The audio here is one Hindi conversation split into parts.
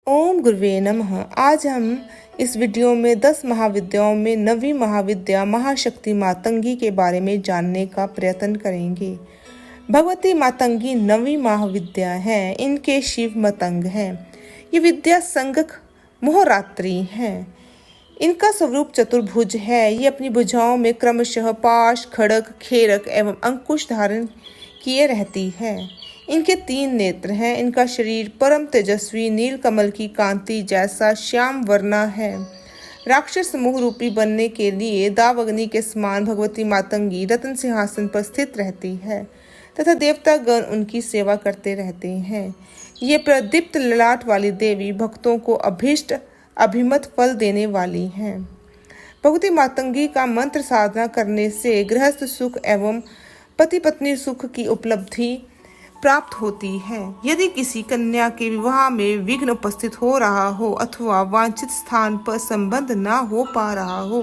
ओम गुरुवे नमः। आज हम इस वीडियो में 10 महाविद्याओं में 9वीं महाविद्या महाशक्ति मातंगी के बारे में जानने का प्रयत्न करेंगे। भगवती मातंगी 9वीं महाविद्या है। इनके शिव मतंग हैं। ये विद्या संगक मोहरात्रि है। इनका स्वरूप चतुर्भुज है। ये अपनी भुजाओं में क्रमशः पाश, खड़ग, खेरक एवं अंकुश धारण किए रहती है। इनके 3 नेत्र हैं। इनका शरीर परम तेजस्वी नील कमल की कांति जैसा श्याम वर्णा है। राक्षस समूह रूपी बनने के लिए दावग्नि के समान भगवती मातंगी रत्न सिंहासन पर स्थित रहती है तथा देवता गण उनकी सेवा करते रहते हैं। ये प्रदीप्त ललाट वाली देवी भक्तों को अभीष्ट अभिमत फल देने वाली हैं। भगवती मातंगी का मंत्र साधना करने से गृहस्थ सुख एवं पति पत्नी सुख की उपलब्धि प्राप्त होती है। यदि किसी कन्या के विवाह में विघ्न उपस्थित हो रहा हो अथवा वांछित स्थान पर संबंध न हो पा रहा हो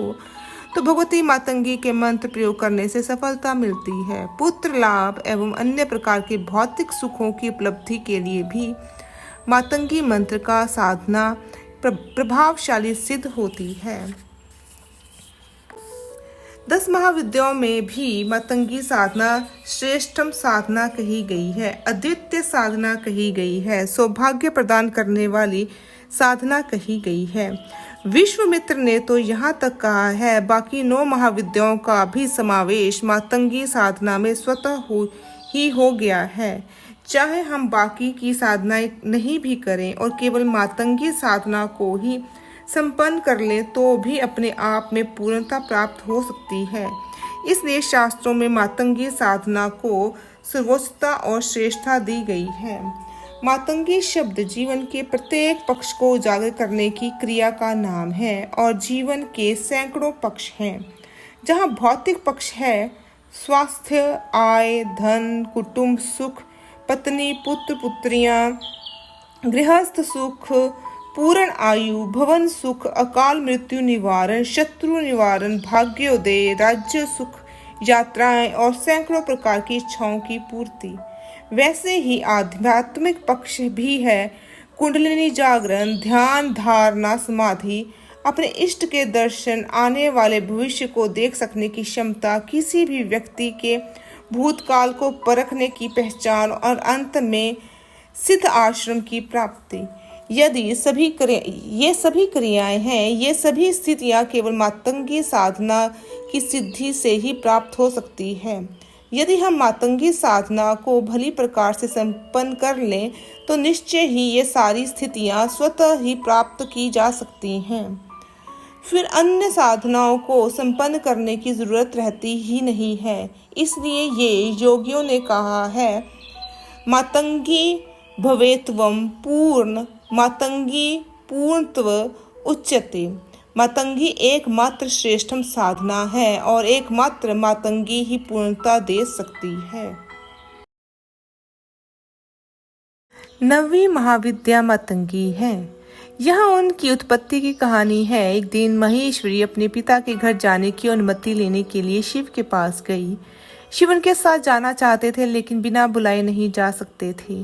तो भगवती मातंगी के मंत्र प्रयोग करने से सफलता मिलती है। पुत्र लाभ एवं अन्य प्रकार के भौतिक सुखों की उपलब्धि के लिए भी मातंगी मंत्र का साधना प्रभावशाली सिद्ध होती है। 10 महाविद्याओं में भी मातंगी साधना श्रेष्ठम साधना कही गई है, अद्वितीय साधना कही गई है, सौभाग्य प्रदान करने वाली साधना कही गई है। विश्वामित्र ने तो यहाँ तक कहा है बाकी 9 महाविद्याओं का भी समावेश मातंगी साधना में स्वतः हो गया है। चाहे हम बाकी की साधनाएं नहीं भी करें और केवल मातंगी साधना को ही संपन्न कर ले तो भी अपने आप में पूर्णता प्राप्त हो सकती है। इसलिए शास्त्रों में मातंगी साधना को सर्वोच्चता और श्रेष्ठता दी गई है। मातंगी शब्द जीवन के प्रत्येक पक्ष को उजागर करने की क्रिया का नाम है और जीवन के सैकड़ों पक्ष हैं। जहाँ भौतिक पक्ष है स्वास्थ्य, आय, धन, कुटुंब सुख, पत्नी, पुत्र, पुत्रियां, गृहस्थ सुख, पूर्ण आयु, भवन सुख, अकाल मृत्यु निवारण, शत्रु निवारण, भाग्योदय, राज्य सुख, यात्राएं और सैकड़ों प्रकार की इच्छाओं की पूर्ति। वैसे ही आध्यात्मिक पक्ष भी है। कुंडलिनी जागरण, ध्यान, धारणा, समाधि, अपने इष्ट के दर्शन, आने वाले भविष्य को देख सकने की क्षमता, किसी भी व्यक्ति के भूतकाल को परखने की पहचान और अंत में सिद्ध आश्रम की प्राप्ति। यदि ये सभी क्रियाएं हैं, ये सभी स्थितियां केवल मातंगी साधना की सिद्धि से ही प्राप्त हो सकती है। यदि हम मातंगी साधना को भली प्रकार से संपन्न कर लें तो निश्चय ही ये सारी स्थितियां स्वतः ही प्राप्त की जा सकती हैं। फिर अन्य साधनाओं को संपन्न करने की जरूरत रहती ही नहीं है। इसलिए ये योगियों ने कहा है मातंगी भवेत्वम पूर्ण मातंगी पूर्णत्व उच्यते। मातंगी एकमात्र श्रेष्ठम साधना है और एकमात्र मातंगी ही पूर्णता दे सकती है। 9वीं महाविद्या मातंगी है। यहाँ उनकी उत्पत्ति की कहानी है। एक दिन महेश्वरी अपने पिता के घर जाने की अनुमति लेने के लिए शिव के पास गई। शिव उनके साथ जाना चाहते थे लेकिन बिना बुलाए नहीं जा सकते थे।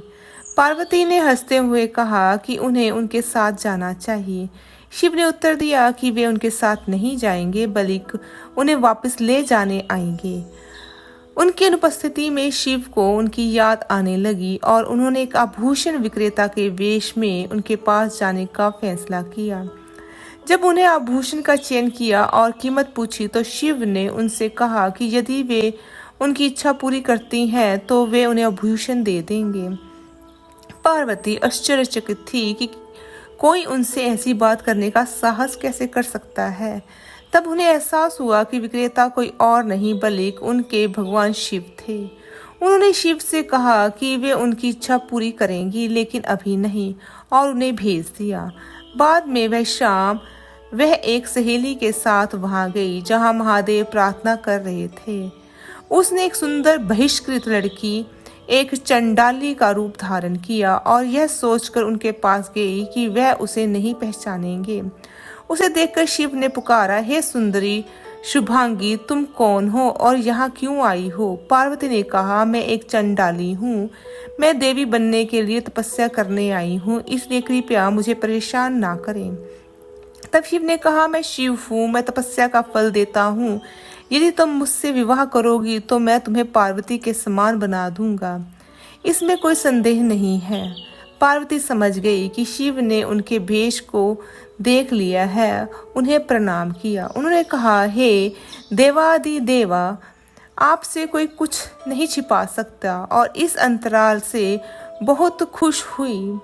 पार्वती ने हंसते हुए कहा कि उन्हें उनके साथ जाना चाहिए। शिव ने उत्तर दिया कि वे उनके साथ नहीं जाएंगे बल्कि उन्हें वापस ले जाने आएंगे। उनकी अनुपस्थिति में शिव को उनकी याद आने लगी और उन्होंने एक आभूषण विक्रेता के वेश में उनके पास जाने का फैसला किया। जब उन्हें आभूषण का चयन किया और कीमत पूछी तो शिव ने उनसे कहा कि यदि वे उनकी इच्छा पूरी करती हैं तो वे उन्हें आभूषण दे देंगे। पार्वती आश्चर्यचकित थी कि कोई उनसे ऐसी बात करने का साहस कैसे कर सकता है। तब उन्हें एहसास हुआ कि विक्रेता कोई और नहीं बल्कि उनके भगवान शिव थे। उन्होंने शिव से कहा कि वे उनकी इच्छा पूरी करेंगी लेकिन अभी नहीं और उन्हें भेज दिया। बाद में वह एक सहेली के साथ वहां गई जहां महादेव प्रार्थना कर रहे थे। उसने एक सुंदर बहिष्कृत लड़की एक चंडाली का रूप धारण किया और यह सोचकर उनके पास गई कि वह उसे नहीं पहचानेंगे। उसे देखकर शिव ने पुकारा, हे सुंदरी, शुभांगी, तुम कौन हो और यहाँ क्यों आई हो? पार्वती ने कहा, मैं एक चंडाली हूँ। मैं देवी बनने के लिए तपस्या करने आई हूँ, इसलिए कृपया मुझे परेशान ना करें। तब शिव ने कहा, मैं शिव हूँ, मैं तपस्या का फल देता हूँ। यदि तुम मुझसे विवाह करोगी तो मैं तुम्हें पार्वती के समान बना दूंगा। इसमें कोई संदेह नहीं है। पार्वती समझ गई कि शिव ने उनके भेष को देख लिया है। उन्हें प्रणाम किया। उन्होंने कहा, हे देवादि देवा, आपसे कोई कुछ नहीं छिपा सकता, और इस अंतराल से बहुत खुश हुई।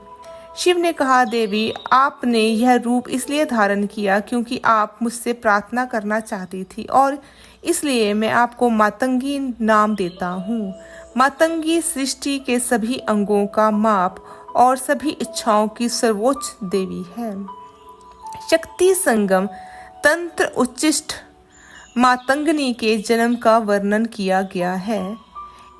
शिव ने कहा, देवी, आपने यह रूप इसलिए धारण किया क्योंकि आप मुझसे प्रार्थना करना चाहती थी, और इसलिए मैं आपको मातंगी नाम देता हूँ। मातंगी सृष्टि के सभी अंगों का माप और सभी इच्छाओं की सर्वोच्च देवी है। शक्ति संगम तंत्र उच्चिष्ट मातंगनी के जन्म का वर्णन किया गया है।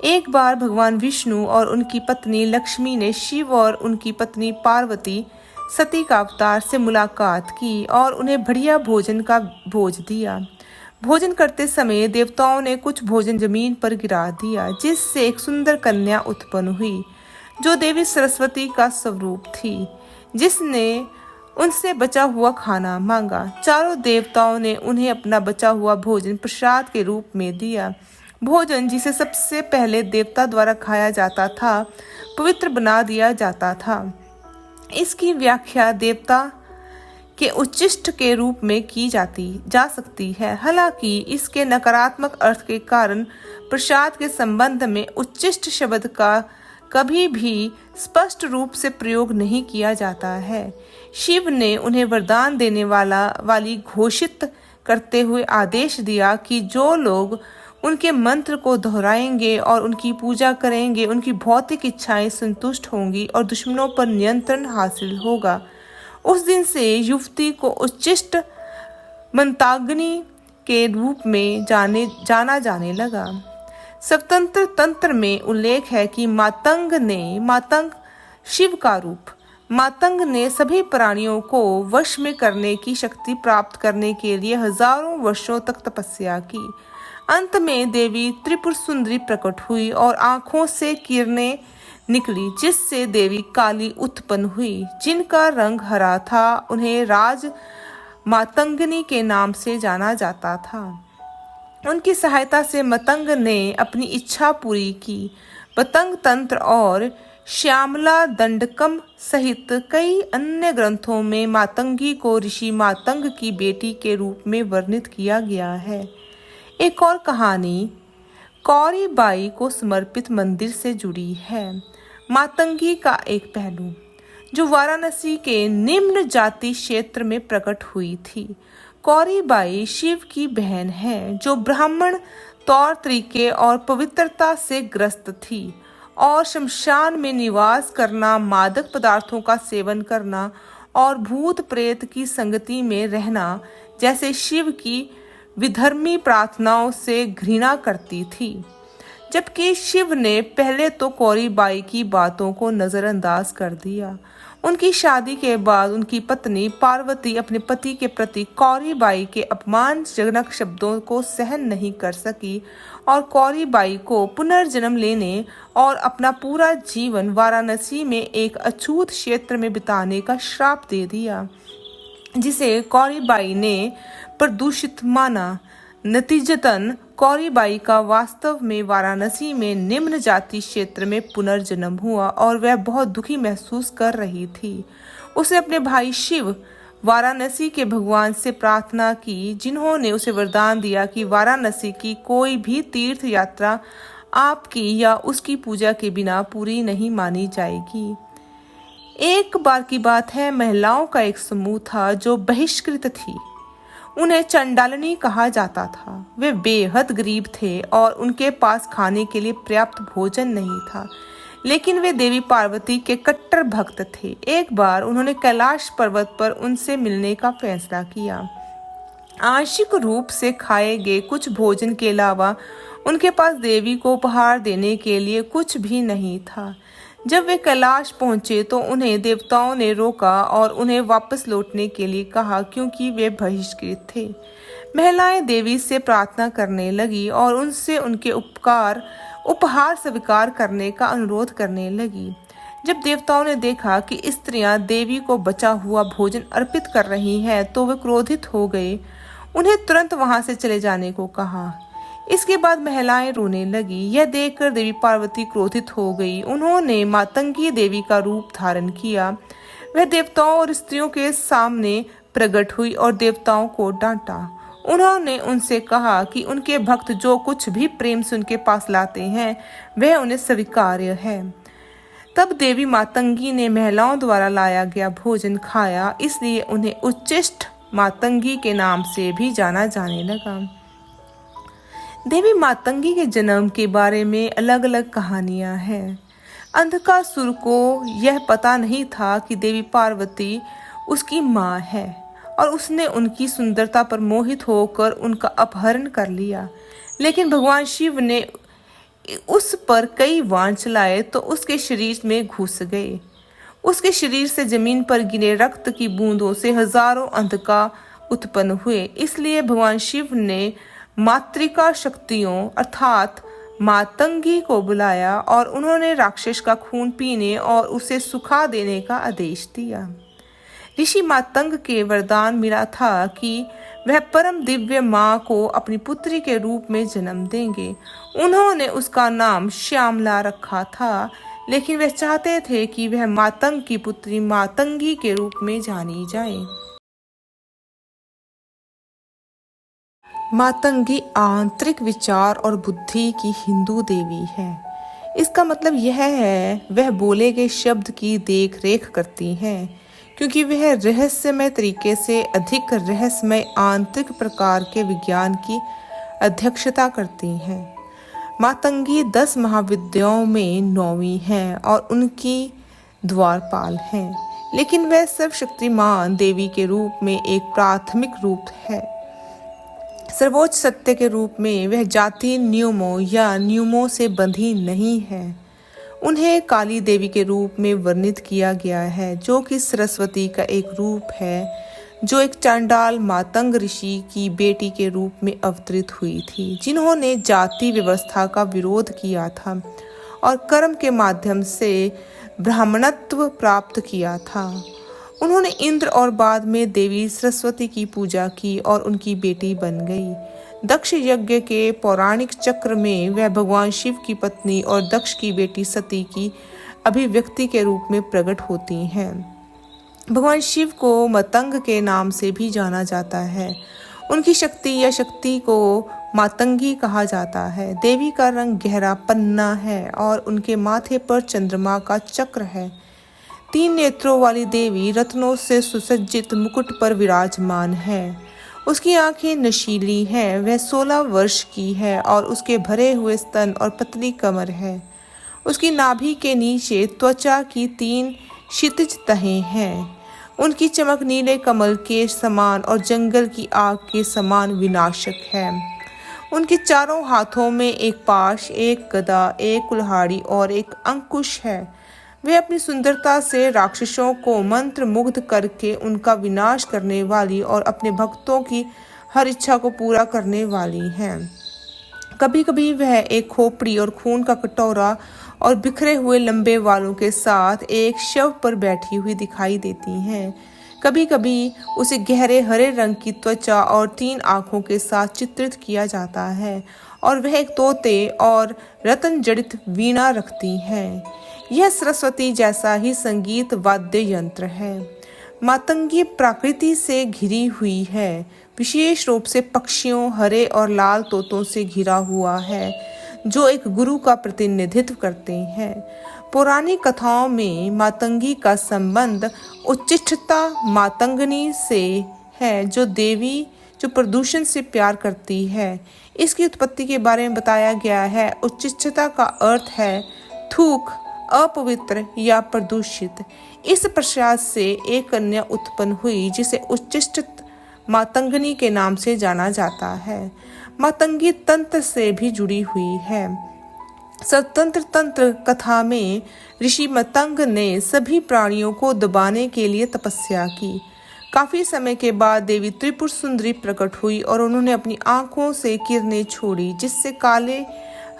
एक बार भगवान विष्णु और उनकी पत्नी लक्ष्मी ने शिव और उनकी पत्नी पार्वती सती का अवतार से मुलाकात की और उन्हें बढ़िया भोजन का भोज दिया। भोजन करते समय देवताओं ने कुछ भोजन जमीन पर गिरा दिया, जिससे एक सुंदर कन्या उत्पन्न हुई, जो देवी सरस्वती का स्वरूप थी, जिसने उनसे बचा हुआ खाना मांगा। चारों देवताओं ने उन्हें अपना बचा हुआ भोजन प्रसाद के रूप में दिया। भोजन, जिसे सबसे पहले देवता द्वारा खाया जाता था, पवित्र बना दिया जाता था। इसकी व्याख्या देवता के उच्चिष्ट के रूप में की जा सकती है। हालांकि इसके नकारात्मक अर्थ के कारण प्रसाद के संबंध में उच्चिष्ट शब्द का कभी भी स्पष्ट रूप से प्रयोग नहीं किया जाता है। शिव ने उन्हें वरदान देने वाली घोषित करते हुए आदेश दिया कि जो लोग उनके मंत्र को दोहराएंगे और उनकी पूजा करेंगे, उनकी भौतिक इच्छाएं संतुष्ट होंगी और दुश्मनों पर नियंत्रण हासिल होगा। उस दिन से युवती को उच्चिष्ट मंताग्नि के रूप में जाना जाने लगा। स्वतंत्र तंत्र में उल्लेख है कि मातंग शिव का रूप। मातंग ने सभी प्राणियों को वश में करने की शक्ति प्राप्त करने के लिए हजारों वर्षों तक तपस्या की। अंत में देवी त्रिपुर सुंदरी प्रकट हुई और आंखों से किरणें निकली, जिससे देवी काली उत्पन्न हुई, जिनका रंग हरा था। उन्हें राज मातंगनी के नाम से जाना जाता था। उनकी सहायता से मतंग ने अपनी इच्छा पूरी की। पतंग तंत्र और श्यामला दंडकम सहित कई अन्य ग्रंथों में मातंगी को ऋषि मातंग की बेटी के रूप में वर्णित किया गया है। एक और कहानी कौरी बाई को समर्पित मंदिर से जुड़ी है। मातंगी का एक पहलू, जो वाराणसी के निम्न जाति क्षेत्र में प्रकट हुई थी। कौरी बाई शिव की बहन है, जो ब्राह्मण तौर तरीके और पवित्रता से ग्रस्त थी, और शमशान में निवास करना, मादक पदार्थों का सेवन करना और भूत प्रेत की संगति में रहना जैसे शिव की विधर्मी प्रार्थनाओं से घृणा करती थी। जबकि शिव ने पहले तो कौरी बाई की बातों को नजरअंदाज कर दिया। उनकी शादी के बाद उनकी पत्नी पार्वती अपने पति के प्रति कौरी बाई के अपमानजनक शब्दों को सहन नहीं कर सकी और कौरी बाई को पुनर्जन्म लेने और अपना पूरा जीवन वाराणसी में एक अछूत क्षेत्र में बिताने का श्राप दे दिया, जिसे कौरी बाई ने प्रदूषित माना। नतीजतन कौरी बाई का वास्तव में वाराणसी में निम्न जाति क्षेत्र में पुनर्जन्म हुआ और वह बहुत दुखी महसूस कर रही थी। उसने अपने भाई शिव वाराणसी के भगवान से प्रार्थना की, जिन्होंने उसे वरदान दिया कि वाराणसी की कोई भी तीर्थ यात्रा आपकी या उसकी पूजा के बिना पूरी नहीं मानी जाएगी। एक बार की बात है, महिलाओं का एक समूह था जो बहिष्कृत थी। उन्हें चंडालनी कहा जाता था। वे बेहद गरीब थे और उनके पास खाने के लिए पर्याप्त भोजन नहीं था, लेकिन वे देवी पार्वती के कट्टर भक्त थे। एक बार उन्होंने कैलाश पर्वत पर उनसे मिलने का फैसला किया। आंशिक रूप से खाए गए कुछ भोजन के अलावा उनके पास देवी को उपहार देने के लिए कुछ भी नहीं था। जब वे कैलाश पहुंचे तो उन्हें देवताओं ने रोका और उन्हें वापस लौटने के लिए कहा, क्योंकि वे बहिष्कृत थे। महिलाएं देवी से प्रार्थना करने लगी और उनसे उनके उपहार स्वीकार करने का अनुरोध करने लगी। जब देवताओं ने देखा कि स्त्रियां देवी को बचा हुआ भोजन अर्पित कर रही हैं, तो वे क्रोधित हो गए। उन्हें तुरंत वहां से चले जाने को कहा। इसके बाद महिलाएं रोने लगी। यह देखकर देवी पार्वती क्रोधित हो गई। उन्होंने मातंगी देवी का रूप धारण किया। वह देवताओं और स्त्रियों के सामने प्रकट हुई और देवताओं को डांटा। उन्होंने उनसे कहा कि उनके भक्त जो कुछ भी प्रेम से उनके पास लाते हैं वह उन्हें स्वीकार्य है। तब देवी मातंगी ने महिलाओं द्वारा लाया गया भोजन खाया, इसलिए उन्हें उच्चिष्ट मातंगी के नाम से भी जाना जाने लगा। देवी मातंगी के जन्म के बारे में अलग अलग कहानियां हैं। अंधकासुर को यह पता नहीं था कि देवी पार्वती उसकी माँ है और उसने उनकी सुंदरता पर मोहित होकर उनका अपहरण कर लिया। लेकिन भगवान शिव ने उस पर कई वाण चलाए तो उसके शरीर में घुस गए। उसके शरीर से जमीन पर गिरे रक्त की बूंदों से हजारों अंधका उत्पन्न हुए। इसलिए भगवान शिव ने मातृका शक्तियों अर्थात मातंगी को बुलाया और उन्होंने राक्षस का खून पीने और उसे सुखा देने का आदेश दिया। ऋषि मातंग के वरदान मिला था कि वह परम दिव्य माँ को अपनी पुत्री के रूप में जन्म देंगे। उन्होंने उसका नाम श्यामला रखा था, लेकिन वे चाहते थे कि वह मातंग की पुत्री मातंगी के रूप में जानी जाए। मातंगी आंतरिक विचार और बुद्धि की हिंदू देवी है। इसका मतलब यह है वह बोले गए शब्द की देख रेख करती हैं, क्योंकि वह रहस्यमय तरीके से अधिक रहस्यमय आंतरिक प्रकार के विज्ञान की अध्यक्षता करती हैं। मातंगी 10 महाविद्याओं में 9वीं हैं और उनकी द्वारपाल हैं, लेकिन वह सर्वशक्तिमान देवी के रूप में एक प्राथमिक रूप है। सर्वोच्च सत्य के रूप में वह जाति नियमों या नियमों से बंधी नहीं है। उन्हें काली देवी के रूप में वर्णित किया गया है, जो कि सरस्वती का एक रूप है, जो एक चांडाल मातंग ऋषि की बेटी के रूप में अवतरित हुई थी, जिन्होंने जाति व्यवस्था का विरोध किया था और कर्म के माध्यम से ब्राह्मणत्व प्राप्त किया था। उन्होंने इंद्र और बाद में देवी सरस्वती की पूजा की और उनकी बेटी बन गई। दक्ष यज्ञ के पौराणिक चक्र में वह भगवान शिव की पत्नी और दक्ष की बेटी सती की अभिव्यक्ति के रूप में प्रकट होती हैं। भगवान शिव को मतंग के नाम से भी जाना जाता है। उनकी शक्ति या शक्ति को मातंगी कहा जाता है। देवी का रंग गहरा पन्ना है और उनके माथे पर चंद्रमा का चक्र है। 3 नेत्रों वाली देवी रत्नों से सुसज्जित मुकुट पर विराजमान है। उसकी आंखें नशीली हैं। वह 16 वर्ष की है और उसके भरे हुए स्तन और पतली कमर है। उसकी नाभि के नीचे त्वचा की 3 क्षितिज तहें हैं। उनकी चमक नीले कमल के समान और जंगल की आग के समान विनाशक है। उनके चारों हाथों में एक पाश, एक गदा, एक कुल्हाड़ी और एक अंकुश है। वे अपनी सुंदरता से राक्षसों को मंत्र मुग्ध करके उनका विनाश करने वाली और अपने भक्तों की हर इच्छा को पूरा करने वाली हैं। कभी कभी वह एक खोपड़ी और खून का कटोरा और बिखरे हुए लंबे बालों के साथ एक शव पर बैठी हुई दिखाई देती हैं। कभी कभी उसे गहरे हरे रंग की त्वचा और 3 आंखों के साथ चित्रित किया जाता है और वह एक तोते और रत्न जड़ित वीणा रखती हैं। यह सरस्वती जैसा ही संगीत वाद्य यंत्र है। मातंगी प्रकृति से घिरी हुई है, विशेष रूप से पक्षियों, हरे और लाल तोतों से घिरा हुआ है, जो एक गुरु का प्रतिनिधित्व करते हैं। पौराणिक कथाओं में मातंगी का संबंध उच्चिष्ठता मातंगनी से है, जो प्रदूषण से प्यार करती है। इसकी उत्पत्ति के बारे में बताया गया है। उच्चिष्ठता का अर्थ है थूक, अपवित्र या प्रदूषित। इस प्रसाद से एक कन्या उत्पन्न हुई जिसे उच्चिष्ट मातंगनी के नाम से जाना जाता है। मातंगी तंत्र से भी जुड़ी हुई है। स्वतंत्र तंत्र कथा में ऋषि मतंग ने सभी प्राणियों को दबाने के लिए तपस्या की। काफी समय के बाद देवी त्रिपुर सुंदरी प्रकट हुई और उन्होंने अपनी आंखों से किरणें छोड़ी, जिससे काले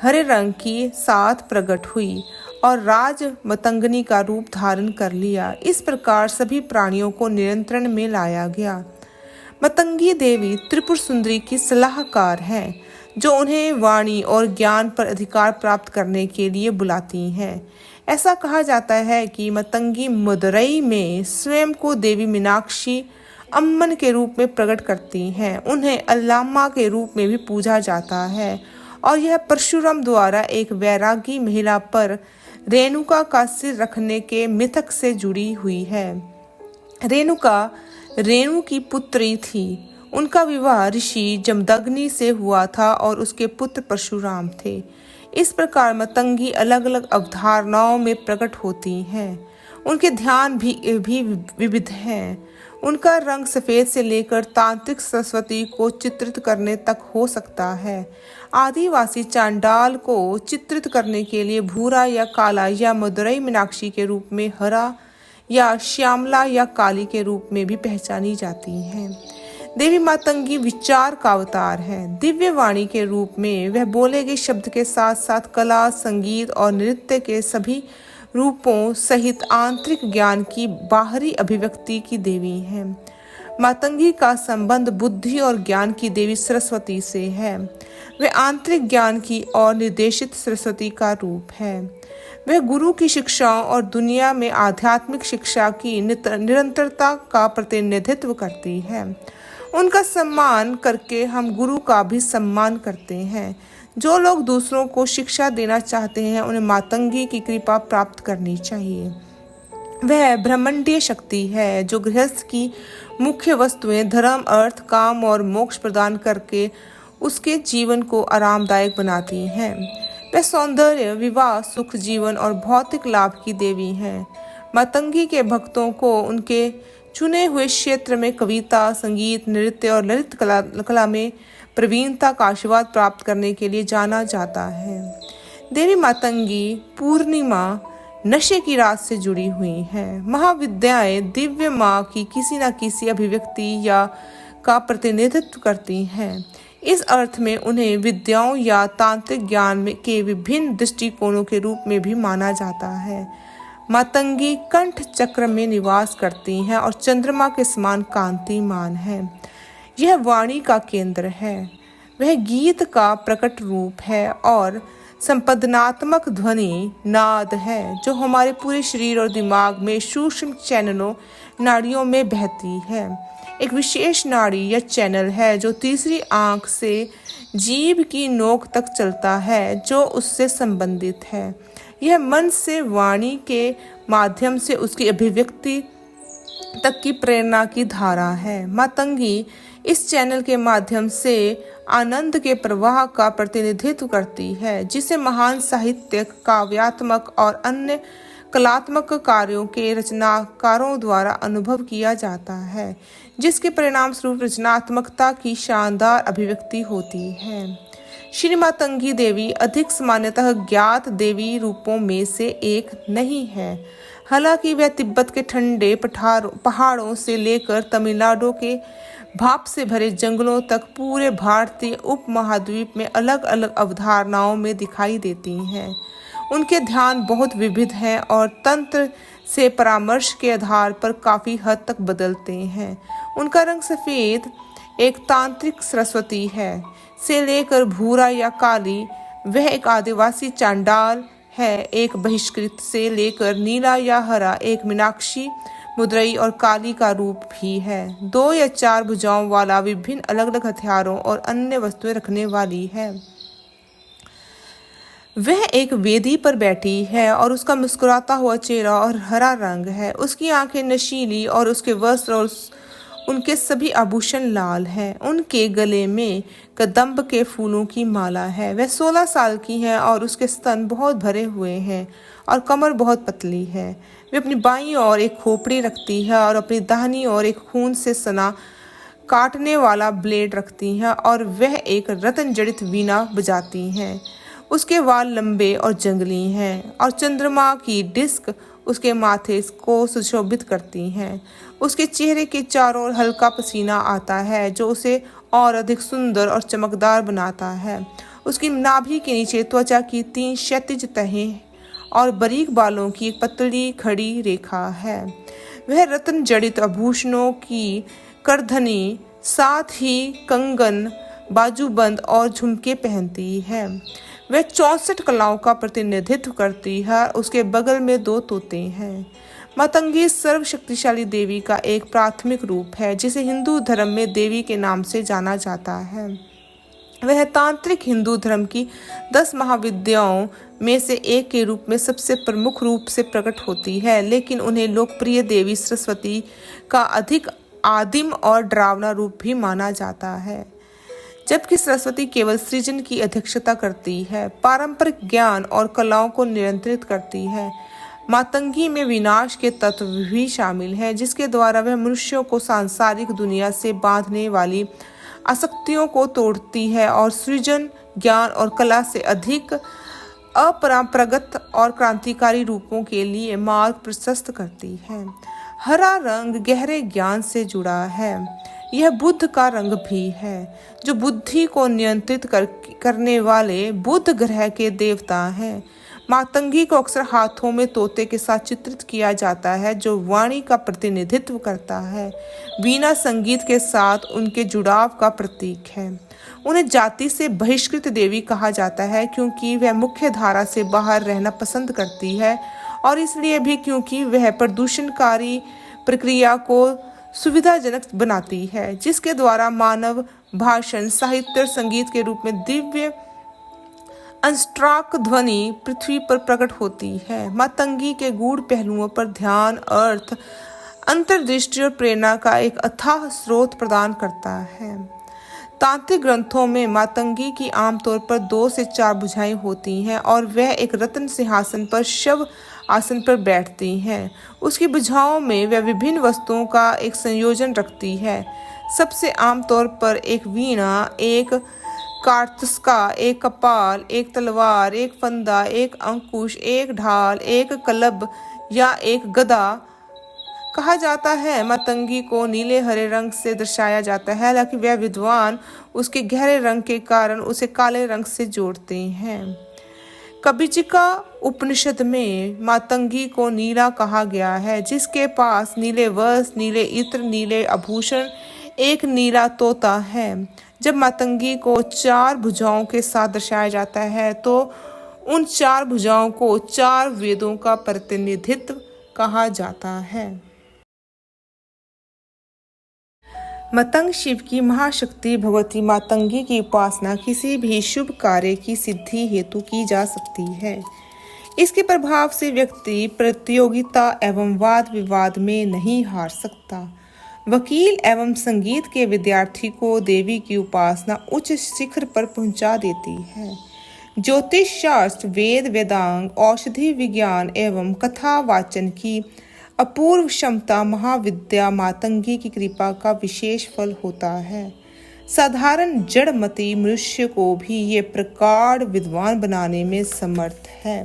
हरे रंग की साथ प्रकट हुई और राज मतंगनी का रूप धारण कर लिया। इस प्रकार सभी प्राणियों को नियंत्रण में लाया गया। मतंगी देवी त्रिपुर सुंदरी की सलाहकार हैं, जो उन्हें वाणी और ज्ञान पर अधिकार प्राप्त करने के लिए बुलाती हैं। ऐसा कहा जाता है कि मतंगी मदुरई में स्वयं को देवी मीनाक्षी अम्मन के रूप में प्रकट करती हैं। उन्हें अल्लामा के रूप में भी पूजा जाता है और यह परशुराम द्वारा एक वैरागी महिला पर रेणुका का सिर रखने के मिथक से जुड़ी हुई है। रेणुका रेणु की पुत्री थी। उनका विवाह ऋषि जमदग्नि से हुआ था और उसके पुत्र परशुराम थे। इस प्रकार मतंगी अलग अलग अवधारणाओं में प्रकट होती हैं। उनके ध्यान भी विविध हैं। उनका रंग सफेद से लेकर तांत्रिक सरस्वती को चित्रित करने तक हो सकता है। आदिवासी चांडाल को चित्रित करने के लिए भूरा या काला या मदुरई मीनाक्षी के रूप में हरा या श्यामला या काली के रूप में भी पहचानी जाती हैं। देवी मातंगी विचार का अवतार है। दिव्य वाणी के रूप में वह बोले गए शब्द के साथ साथ कला, संगीत और नृत्य के सभी रूपों सहित आंतरिक ज्ञान की बाहरी अभिव्यक्ति की देवी है। मातंगी का संबंध बुद्धि और ज्ञान की देवी सरस्वती से है। वह आंतरिक ज्ञान की और निर्देशित सरस्वती का रूप है। वह गुरु की शिक्षाओं और दुनिया में आध्यात्मिक शिक्षा की निरंतरता का प्रतिनिधित्व करती है। उनका सम्मान करके हम गुरु का भी सम्मान करते हैं। जो लोग दूसरों को शिक्षा देना चाहते हैं, उन्हें मातंगी की कृपा प्राप्त करनी चाहिए। वह ब्रह्मांडीय शक्ति है जो गृहस्थ की मुख्य वस्तुएं धर्म, अर्थ, काम और मोक्ष प्रदान करके उसके जीवन को आरामदायक बनाती हैं। वह सौंदर्य, विवाह, सुख, जीवन और भौतिक लाभ की देवी हैं। मातंगी के भक्तों को उनके चुने हुए क्षेत्र में कविता, संगीत, नृत्य और ललित कला में प्रवीणता का आशीर्वाद प्राप्त करने के लिए जाना जाता है। देवी मातंगी पूर्णिमा नशे की रात से जुड़ी हुई है। महाविद्याएं दिव्य माँ की किसी न किसी अभिव्यक्ति या का प्रतिनिधित्व करती हैं। इस अर्थ में उन्हें विद्याओं या तांत्रिक ज्ञान के विभिन्न दृष्टिकोणों के रूप में भी माना जाता है। मातंगी कंठ चक्र में निवास करती हैं और चंद्रमा के समान कांतिमान है। यह वाणी का केंद्र है। वह गीत का प्रकट रूप है और संपदनात्मक ध्वनि नाद है जो हमारे पूरे शरीर और दिमाग में सूक्ष्म चैनलों नाड़ियों में बहती है। एक विशेष नाड़ी या चैनल है जो तीसरी आंख से जीभ की नोक तक चलता है, जो उससे संबंधित है। यह मन से वाणी के माध्यम से उसकी अभिव्यक्ति तक की प्रेरणा की धारा है। मातंगी इस चैनल के माध्यम से आनंद के प्रवाह का प्रतिनिधित्व करती है, जिसे महान साहित्यिक, काव्यात्मक और अन्य कलात्मक कार्यों के रचनाकारों द्वारा अनुभव किया जाता है, जिसके परिणाम स्वरूप रचनात्मकता की शानदार अभिव्यक्ति होती है। श्री मातंगी देवी अधिक सामान्यतः ज्ञात देवी रूपों में से एक नहीं है। हालांकि वह तिब्बत के ठंडे पहाड़ों से लेकर तमिलनाडु के भाप से भरे जंगलों तक पूरे भारतीय उपमहाद्वीप में अलग अलग अवधारणाओं में दिखाई देती हैं। उनके ध्यान बहुत विविध हैं और तंत्र से परामर्श के आधार पर काफी हद तक बदलते हैं। उनका रंग सफेद एक तांत्रिक सरस्वती है से लेकर भूरा या काली वह एक आदिवासी चांडाल है, एक बहिष्कृत से लेकर नीला या हरा एक मीनाक्षी, मुद्रई और काली का रूप भी है। 2 या 4 भुजाओं वाला विभिन्न अलग अलग हथियारों और अन्य वस्तुएं रखने वाली है। वह एक वेदी पर बैठी है और उसका मुस्कुराता हुआ चेहरा और हरा रंग है। उसकी आंखें नशीली और उसके वस्त्र और उनके सभी आभूषण लाल हैं। उनके गले में कदम्ब के फूलों की माला है। वह 16 साल की है और उसके स्तन बहुत भरे हुए हैं और कमर बहुत पतली है। वे अपनी बाईं ओर एक खोपड़ी रखती है और अपनी दाहिनी ओर एक खून से सना काटने वाला ब्लेड रखती हैं और वह एक रत्न जड़ित वीणा बजाती हैं। उसके वाल लंबे और जंगली हैं और चंद्रमा की डिस्क उसके माथे को सुशोभित करती हैं। उसके चेहरे के चारों ओर हल्का पसीना आता है जो उसे और अधिक सुंदर और चमकदार बनाता है। उसकी नाभि के नीचे त्वचा की 3 क्षैतिज तहें और बारीक बालों की एक पतली खड़ी रेखा है। वह रत्न जड़ित आभूषणों की करधनी, साथ ही कंगन, बाजूबंद और झुमके पहनती है। वह 64 कलाओं का प्रतिनिधित्व करती है। उसके बगल में 2 तोते हैं। मातंगी सर्वशक्तिशाली देवी का एक प्राथमिक रूप है जिसे हिंदू धर्म में देवी के नाम से जाना जाता है। वह तांत्रिक हिंदू धर्म की 10 महाविद्याओं में से एक के रूप में सबसे प्रमुख रूप से प्रकट होती है, लेकिन उन्हें लोकप्रिय देवी सरस्वती का अधिक आदिम और डरावना रूप भी माना जाता है। जबकि सरस्वती केवल सृजन की अध्यक्षता करती है, पारंपरिक ज्ञान और कलाओं को नियंत्रित करती है। मातंगी में विनाश के तत्व भी शामिल हैं, जिसके द्वारा वह मनुष्यों को सांसारिक दुनिया से बांधने वाली आसक्तियों को तोड़ती है और सृजन, ज्ञान और कला से अधिक अपरंपरागत और क्रांतिकारी रूपों के लिए मार्ग प्रशस्त करती है। हरा रंग गहरे ज्ञान से जुड़ा है। यह बुध का रंग भी है, जो बुद्धि को नियंत्रित करने वाले बुध ग्रह के देवता हैं। मातंगी को अक्सर हाथों में तोते के साथ चित्रित किया जाता है, जो वाणी का प्रतिनिधित्व करता है। वीणा संगीत के साथ उनके जुड़ाव का प्रतीक है। उन्हें जाति से बहिष्कृत देवी कहा जाता है क्योंकि वह मुख्य धारा से बाहर रहना पसंद करती है, और इसलिए भी क्योंकि वह प्रदूषणकारी प्रक्रिया को सुविधाजनक बनाती है, जिसके द्वारा मानव भाषण, साहित्य और संगीत के रूप में दिव्य अंतराक ध्वनि पृथ्वी पर प्रकट होती है। मातंगी के गूढ़ पहलुओं पर ध्यान, अर्थ, अंतर्दृष्टि और प्रेरणा का एक अथाह स्रोत प्रदान करता है। तांत्रिक ग्रंथों में मातंगी की आमतौर पर 2 से 4 भुजाएं होती हैं और वह एक रत्न सिंहासन पर शव आसन पर बैठती हैं। उसकी भुजाओं में वह विभिन्न वस्तुओं का एक संयोजन रखती है। सबसे आम तौर पर एक वीणा, एक कार्तस्का, एक कपाल, एक तलवार, एक फंदा, एक अंकुश, एक ढाल, एक कलब या एक गदा कहा जाता है। मातंगी को नीले हरे रंग से दर्शाया जाता है, हालांकि वह विद्वान उसके गहरे रंग के कारण उसे काले रंग से जोड़ते हैं। कबिचिका उपनिषद में मातंगी को नीला कहा गया है, जिसके पास नीले वस्त्र, नीले इत्र, नीले आभूषण, एक नीला तोता है। जब मातंगी को 4 भुजाओं के साथ दर्शाया जाता है तो उन 4 भुजाओं को 4 वेदों का प्रतिनिधित्व कहा जाता है। मतंग शिव की महाशक्ति भगवती मातंगी की उपासना किसी भी शुभ कार्य की सिद्धि हेतु की जा सकती है। इसके प्रभाव से व्यक्ति प्रतियोगिता एवं वाद विवाद में नहीं हार सकता। वकील एवं संगीत के विद्यार्थी को देवी की उपासना उच्च शिखर पर पहुंचा देती है। ज्योतिष शास्त्र, वेद, वेदांग, औषधि विज्ञान एवं कथा वाचन की अपूर्व क्षमता महाविद्या मातंगी की कृपा का विशेष फल होता है। साधारण जड़मती मनुष्य को भी ये प्रगाढ़ विद्वान बनाने में समर्थ है।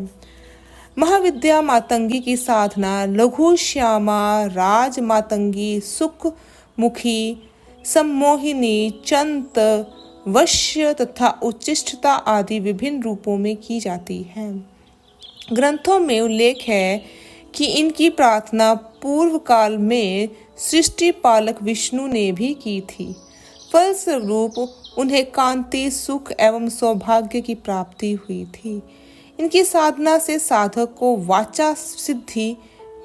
महाविद्या मातंगी की साधना लघु श्यामा, राज मातंगी, सुख मुखी, सम्मोहिनी, चंत, वश्य तथा उच्चिष्टता आदि विभिन्न रूपों में की जाती है। ग्रंथों में उल्लेख है कि इनकी प्रार्थना पूर्व काल में सृष्टि पालक विष्णु ने भी की थी। फलस्वरूप उन्हें कांति, सुख एवं सौभाग्य की प्राप्ति हुई थी। इनकी साधना से साधक को वाचा सिद्धि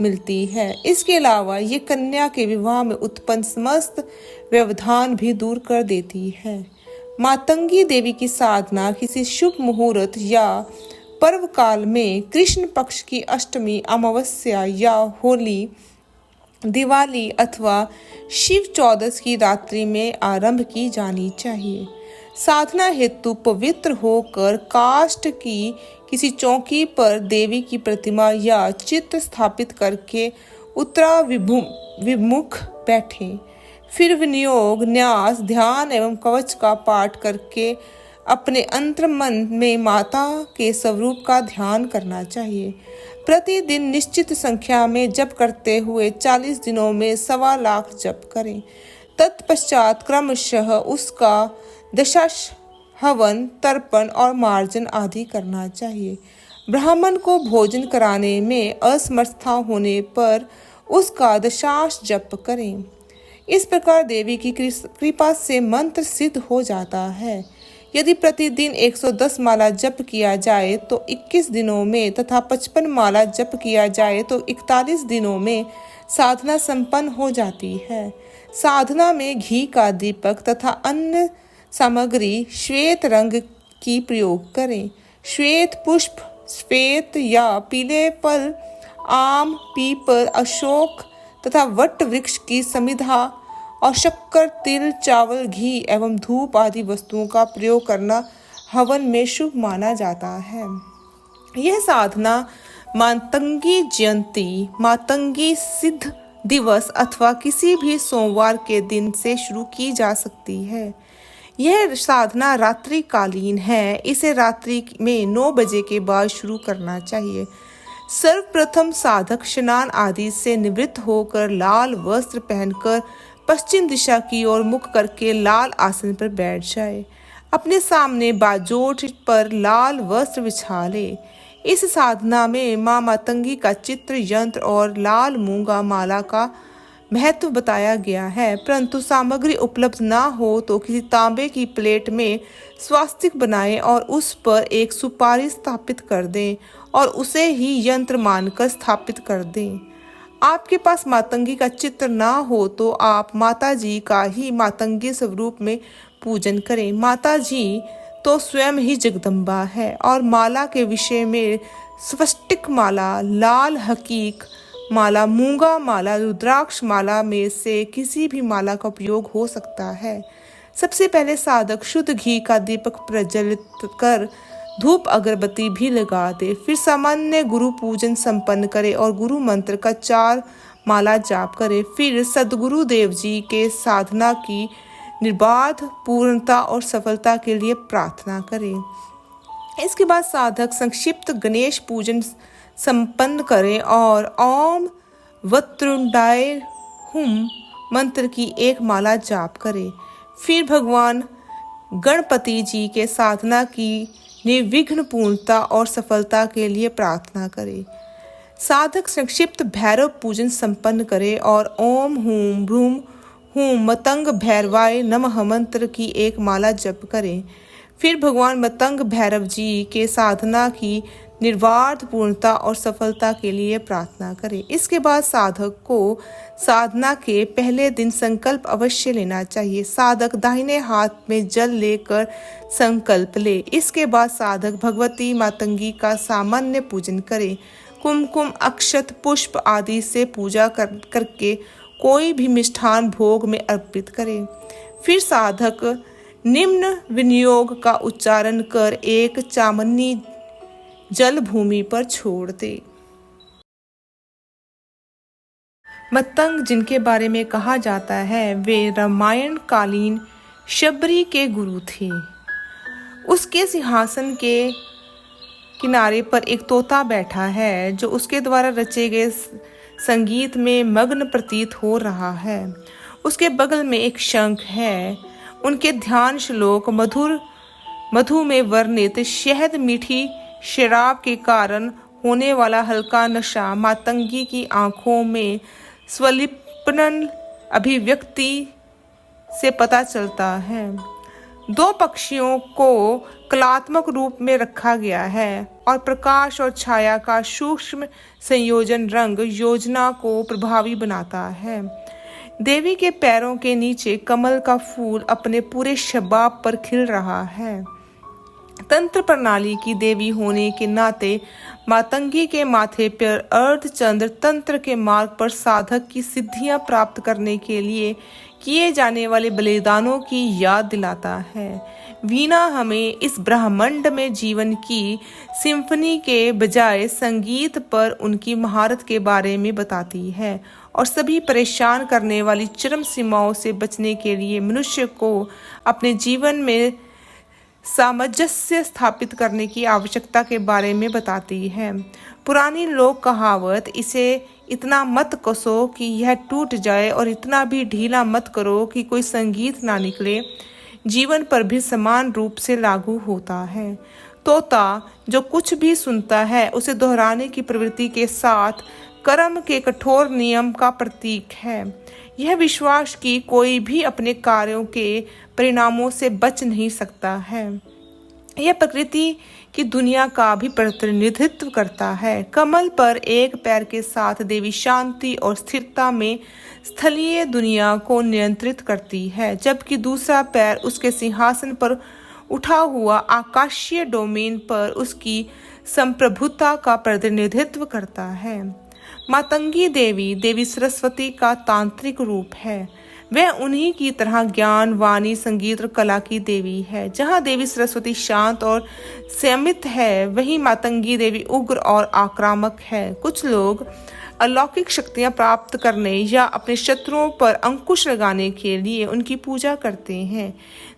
मिलती है। इसके अलावा ये कन्या के विवाह में उत्पन्न समस्त व्यवधान भी दूर कर देती है। मातंगी देवी की साधना किसी शुभ मुहूर्त या पर्व काल में कृष्ण पक्ष की अष्टमी, अमावस्या या होली, दिवाली अथवा शिव चौदस की रात्रि में आरंभ की जानी चाहिए। साधना हेतु पवित्र होकर काष्ठ की किसी चौकी पर देवी की प्रतिमा या चित्र स्थापित करके उत्तराभिमुख बैठें। फिर विनियोग, न्यास, ध्यान एवं कवच का पाठ करके अपने अंतर्मन में माता के स्वरूप का ध्यान करना चाहिए। प्रतिदिन निश्चित संख्या में जप करते हुए 40 दिनों में 1.25 लाख जप करें। तत्पश्चात क्रमशः उसका दशाश हवन, तर्पण और मार्जन आदि करना चाहिए। ब्राह्मण को भोजन कराने में असमर्थता होने पर उसका दशाश जप करें। इस प्रकार देवी की कृपा से मंत्र सिद्ध हो जाता है। यदि प्रतिदिन 110 माला जप किया जाए तो 21 दिनों में तथा 55 माला जप किया जाए तो 41 दिनों में साधना संपन्न हो जाती है। साधना में घी का दीपक तथा अन्य सामग्री श्वेत रंग की प्रयोग करें। श्वेत पुष्प, श्वेत या पीले फल, आम, पीपल, अशोक तथा वट वृक्ष की समिधा और शक्कर, तिल, चावल, घी एवं धूप आदि वस्तुओं का प्रयोग करना हवन में शुभ माना जाता है। यह साधना मातंगी जयंती, मातंगी सिद्ध दिवस अथवा किसी भी सोमवार के दिन से शुरू की जा सकती है। यह साधना रात्रिकालीन है। इसे रात्रि में 9 बजे के बाद शुरू करना चाहिए। सर्वप्रथम साधक स्नान आदि से निवृत्त होकर लाल वस्त्र पहनकर पश्चिम दिशा की ओर मुख करके लाल आसन पर बैठ जाए। अपने सामने बाजोट पर लाल वस्त्र बिछा ले। इस साधना में मां मातंगी का चित्र, यंत्र और लाल मूंगा माला का महत्व बताया गया है। परंतु सामग्री उपलब्ध ना हो तो किसी तांबे की प्लेट में स्वास्तिक बनाएं और उस पर एक सुपारी स्थापित कर दें और उसे ही यंत्र मानकर स्थापित कर दें। आपके पास मातंगी का चित्र ना हो तो आप माता जी का ही मातंगी स्वरूप में पूजन करें। माता जी तो स्वयं ही जगदम्बा है। और माला के विषय में स्वस्तिक माला, लाल हकीक माला, मूंगा माला, रुद्राक्ष माला में से किसी भी माला का उपयोग हो सकता है। सबसे पहले साधक शुद्ध घी का दीपक प्रज्वलित कर धूप अगरबत्ती भी लगा दे। फिर सामान्य गुरु पूजन संपन्न करे और गुरु मंत्र का 4 माला जाप करे। फिर सदगुरु देव जी के साधना की निर्बाध पूर्णता और सफलता के लिए प्रार्थना करे। इसके बाद साधक संक्षिप्त गणेश पूजन संपन्न करे और ओम वक्तुंडाय हुम मंत्र की 1 माला जाप करे। फिर भगवान गणपति जी के साधना की निर्विघ्न पूर्णता और सफलता के लिए प्रार्थना करे। साधक संक्षिप्त भैरव पूजन संपन्न करे और ओम हूम भ्रूम हूम मतंग भैरवाय नमः मंत्र की 1 माला जप करे। फिर भगवान मतंग भैरव जी के साधना की निर्बाध पूर्णता और सफलता के लिए प्रार्थना करें। इसके बाद साधक को साधना के पहले दिन संकल्प अवश्य लेना चाहिए। साधक दाहिने हाथ में जल लेकर संकल्प ले। इसके बाद साधक भगवती मातंगी का सामान्य पूजन करे। कुमकुम, अक्षत, पुष्प आदि से पूजा करके कोई भी मिष्ठान भोग में अर्पित करे। फिर साधक निम्न विनियोग का उच्चारण कर एक चामनी जल भूमि पर छोड़ दे। मतंग, जिनके बारे में कहा जाता है वे रामायण कालीन शबरी के गुरु थे। उसके सिंहासन के किनारे पर एक तोता बैठा है जो उसके द्वारा रचे गए संगीत में मग्न प्रतीत हो रहा है। उसके बगल में एक शंख है। उनके ध्यान श्लोक मधु में वर्णित शहद मीठी शराब के कारण होने वाला हल्का नशा मातंगी की आंखों में स्वलिप्न अभिव्यक्ति से पता चलता है। 2 पक्षियों को कलात्मक रूप में रखा गया है और प्रकाश और छाया का सूक्ष्म संयोजन रंग योजना को प्रभावी बनाता है। देवी के पैरों के नीचे कमल का फूल अपने पूरे शबाब पर खिल रहा है। तंत्र प्रणाली की देवी होने के नाते मातंगी के माथे पर अर्धचंद्र तंत्र के मार्ग पर साधक की सिद्धियां प्राप्त करने के लिए किए जाने वाले बलिदानों की याद दिलाता है। वीणा हमें इस ब्रह्मांड में जीवन की सिम्फनी के बजाय संगीत पर उनकी महारत के बारे में बताती है और सभी परेशान करने वाली चरम सीमाओं से बचने के लिए मनुष्य को अपने जीवन में सामंजस्य स्थापित करने की आवश्यकता के बारे में बताती है। पुरानी लोक कहावत इसे इतना मत कसो कि यह टूट जाए और इतना भी ढीला मत करो कि कोई संगीत ना निकले जीवन पर भी समान रूप से लागू होता है। तोता जो कुछ भी सुनता है उसे दोहराने की प्रवृत्ति के साथ कर्म के कठोर नियम का प्रतीक है। यह विश्वास कि कोई भी अपने कार्यों के परिणामों से बच नहीं सकता है। यह प्रकृति की दुनिया का भी प्रतिनिधित्व करता है। कमल पर एक पैर के साथ देवी शांति और स्थिरता में स्थलीय दुनिया को नियंत्रित करती है, जबकि दूसरा पैर उसके सिंहासन पर उठा हुआ आकाशीय डोमेन पर उसकी संप्रभुता का प्रतिनिधित्व करता है। मातंगी देवी देवी सरस्वती का तांत्रिक रूप है। वह उन्हीं की तरह ज्ञान, वाणी, संगीत और कला की देवी है। जहाँ देवी सरस्वती शांत और संयमित है, वहीं मातंगी देवी उग्र और आक्रामक है। कुछ लोग अलौकिक शक्तियां प्राप्त करने या अपने शत्रुओं पर अंकुश लगाने के लिए उनकी पूजा करते हैं।